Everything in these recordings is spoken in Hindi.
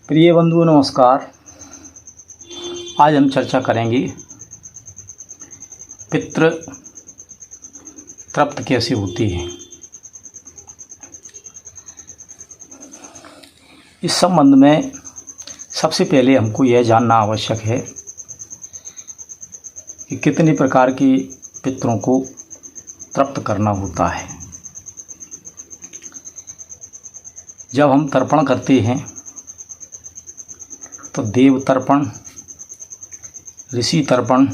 प्रिय बंधुओं नमस्कार। आज हम चर्चा करेंगे पितृ तृप्त कैसे होती है। इस संबंध में सबसे पहले हमको यह जानना आवश्यक है कि कितने प्रकार के पितरों को तृप्त करना होता है। जब हम तर्पण करते हैं तो देव तर्पण, ऋषि तर्पण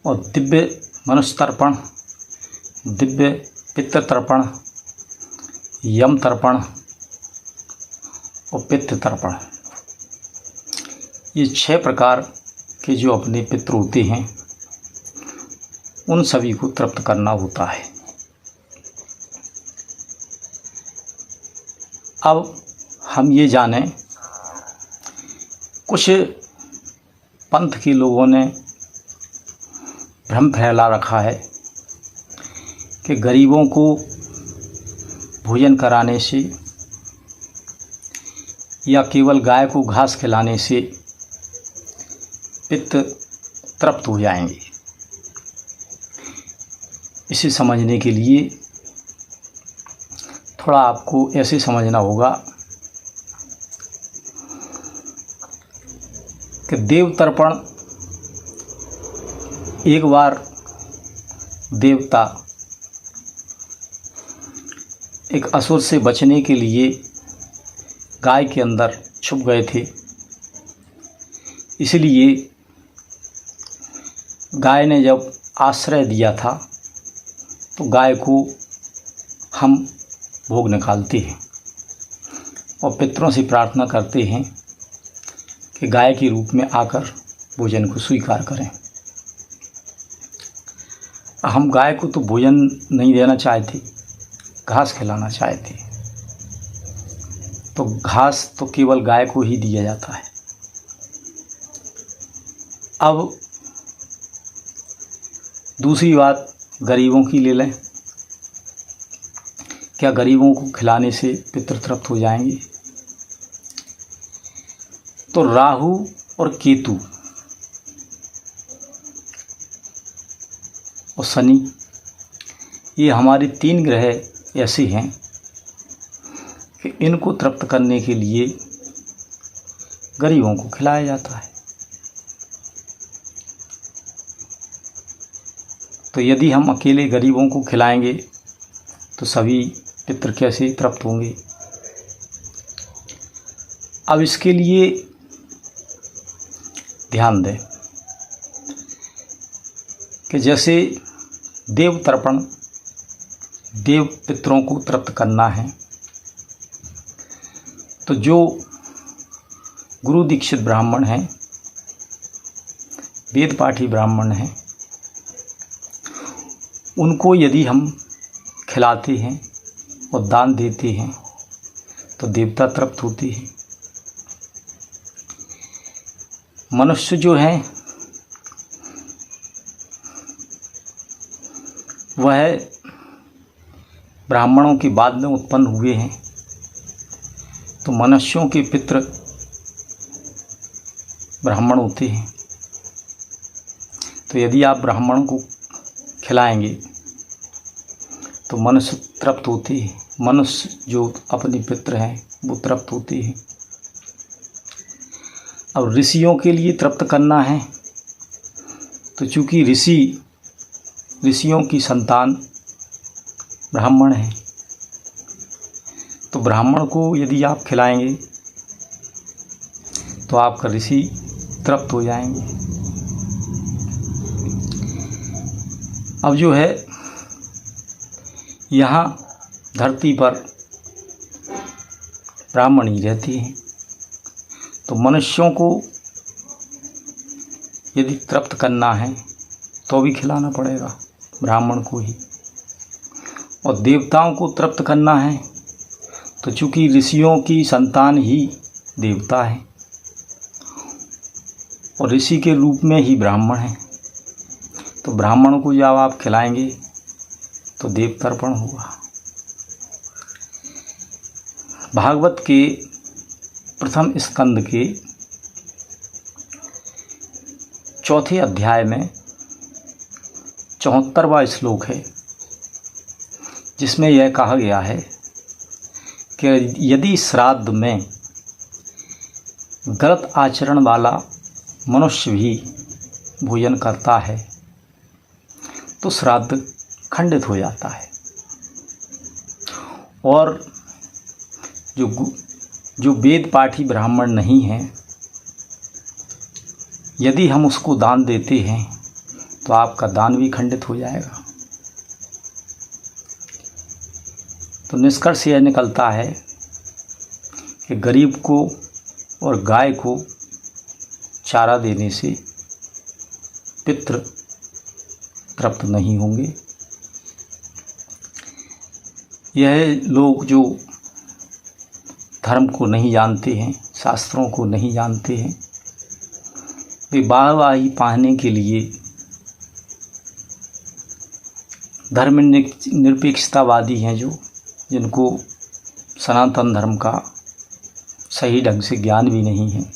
और दिव्य मनुष्य तर्पण, दिव्य पितृ तर्पण, यम तर्पण और पितृ तर्पण, ये 6 प्रकार के जो अपने पितृ होते हैं उन सभी को तृप्त करना होता है। अब हम ये जानें, कुछ पंथ के लोगों ने भ्रम फैला रखा है कि गरीबों को भोजन कराने से या केवल गाय को घास खिलाने से पित्त तृप्त हो जाएंगे। इसे समझने के लिए थोड़ा आपको ऐसे समझना होगा कि देव तर्पण, एक बार देवता एक असुर से बचने के लिए गाय के अंदर छुप गए थे, इसलिए गाय ने जब आश्रय दिया था तो गाय को हम भोग निकालते हैं और पितरों से प्रार्थना करते हैं कि गाय के रूप में आकर भोजन को स्वीकार करें। हम गाय को तो भोजन नहीं देना चाहते, घास खिलाना चाहते, तो घास तो केवल गाय को ही दिया जाता है। अब दूसरी बात गरीबों की ले लें। क्या गरीबों को खिलाने से पितृ तृप्त हो जाएंगे? तो राहु और केतु और शनि, ये हमारे 3 ग्रह ऐसे हैं कि इनको तृप्त करने के लिए गरीबों को खिलाया जाता है। तो यदि हम अकेले गरीबों को खिलाएंगे तो सभी पितृ कैसे तृप्त होंगे? अब इसके लिए ध्यान दें कि जैसे देव तर्पण, देव पितरों को तृप्त करना है, तो जो गुरु दीक्षित ब्राह्मण हैं, वेद पाठी ब्राह्मण हैं, उनको यदि हम खिलाते हैं और दान देते हैं तो देवता तृप्त होते हैं। मनुष्य जो हैं वह ब्राह्मणों के बाद में उत्पन्न हुए हैं, तो मनुष्यों के पितृ ब्राह्मण होते हैं। तो यदि आप ब्राह्मणों को खिलाएंगे तो मनुष्य तृप्त होते हैं, मनुष्य जो अपने पितृ हैं वो तृप्त होते हैं। अब ऋषियों के लिए तृप्त करना है, तो चूँकि ऋषियों की संतान ब्राह्मण हैं, तो ब्राह्मण को यदि आप खिलाएंगे तो आपका ऋषि तृप्त हो जाएंगे। अब जो है यहाँ धरती पर ब्राह्मण ही रहते हैं, तो मनुष्यों को यदि तृप्त करना है तो भी खिलाना पड़ेगा ब्राह्मण को ही, और देवताओं को तृप्त करना है तो चूँकि ऋषियों की संतान ही देवता हैं और ऋषि के रूप में ही ब्राह्मण हैं। तो ब्राह्मण को जब आप खिलाएंगे तो देव तर्पण हुआ। भागवत के प्रथम स्कंद के चौथे अध्याय में 74वां श्लोक है, जिसमें यह कहा गया है कि यदि श्राद्ध में गलत आचरण वाला मनुष्य भी भोजन करता है तो श्राद्ध खंडित हो जाता है, और जो वेद पाठी ब्राह्मण नहीं है, यदि हम उसको दान देते हैं तो आपका दान भी खंडित हो जाएगा। तो निष्कर्ष यह निकलता है कि गरीब को और गाय को चारा देने से पितृ तृप्त नहीं होंगे। यह लोग जो धर्म को नहीं जानते हैं, शास्त्रों को नहीं जानते हैं, वे वाहवाही पाने के लिए धर्म निरपेक्षतावादी हैं, जिनको सनातन धर्म का सही ढंग से ज्ञान भी नहीं है,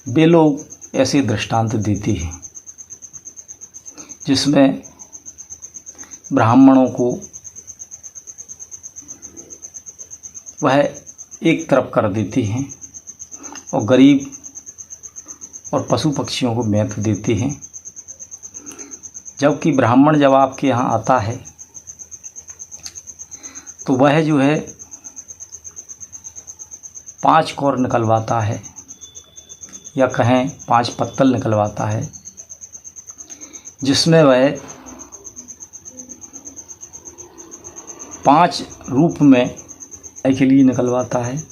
वे लोग ऐसे दृष्टांत देते हैं जिसमें ब्राह्मणों को वह एक तरफ कर देते हैं और गरीब और पशु पक्षियों को महत्व देते हैं। जबकि ब्राह्मण जब आपके यहाँ आता है तो वह जो है 5 कौर निकलवाता है, या कहें 5 पत्तल निकलवाता है, जिसमें वह 5 रूप में के लिए निकलवाता है,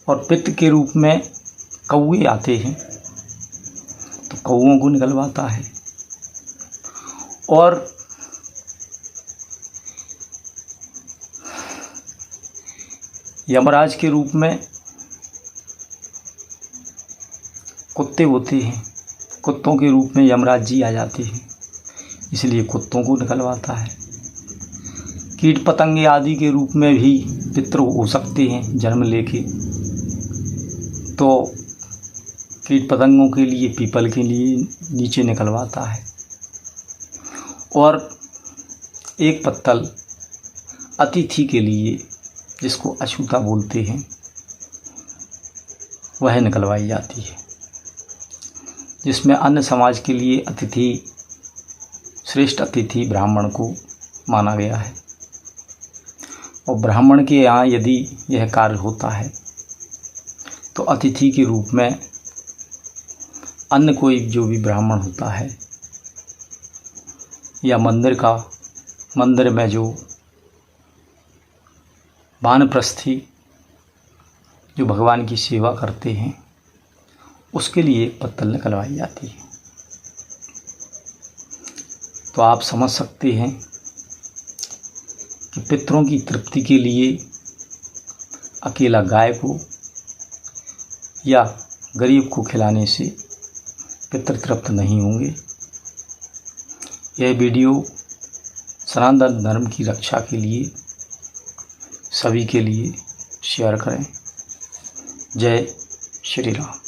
और पित्त के रूप में कौवे आते हैं तो कौओं को निकलवाता है, और यमराज के रूप में कुत्ते होते हैं, कुत्तों के रूप में यमराज जी आ जाते हैं, इसलिए कुत्तों को निकलवाता है। कीट पतंगे आदि के रूप में भी पितृ हो सकते हैं जन्म लेके, तो कीट पतंगों के लिए पीपल के लिए नीचे निकलवाता है, और एक पत्तल अतिथि के लिए, जिसको अछूता बोलते हैं, वह निकलवाई जाती है, जिसमें अन्य समाज के लिए अतिथि, श्रेष्ठ अतिथि ब्राह्मण को माना गया है। और ब्राह्मण के यहाँ यदि यह कार्य होता है तो अतिथि के रूप में अन्य कोई जो भी ब्राह्मण होता है, या मंदिर में जो वानप्रस्थी जो भगवान की सेवा करते हैं, उसके लिए पत्तल निकलवाई जाती है। तो आप समझ सकते हैं कि पितरों की तृप्ति के लिए अकेला गाय को या गरीब को खिलाने से पितृ तृप्त नहीं होंगे। यह वीडियो सनातन धर्म की रक्षा के लिए सभी के लिए शेयर करें। जय श्री राम।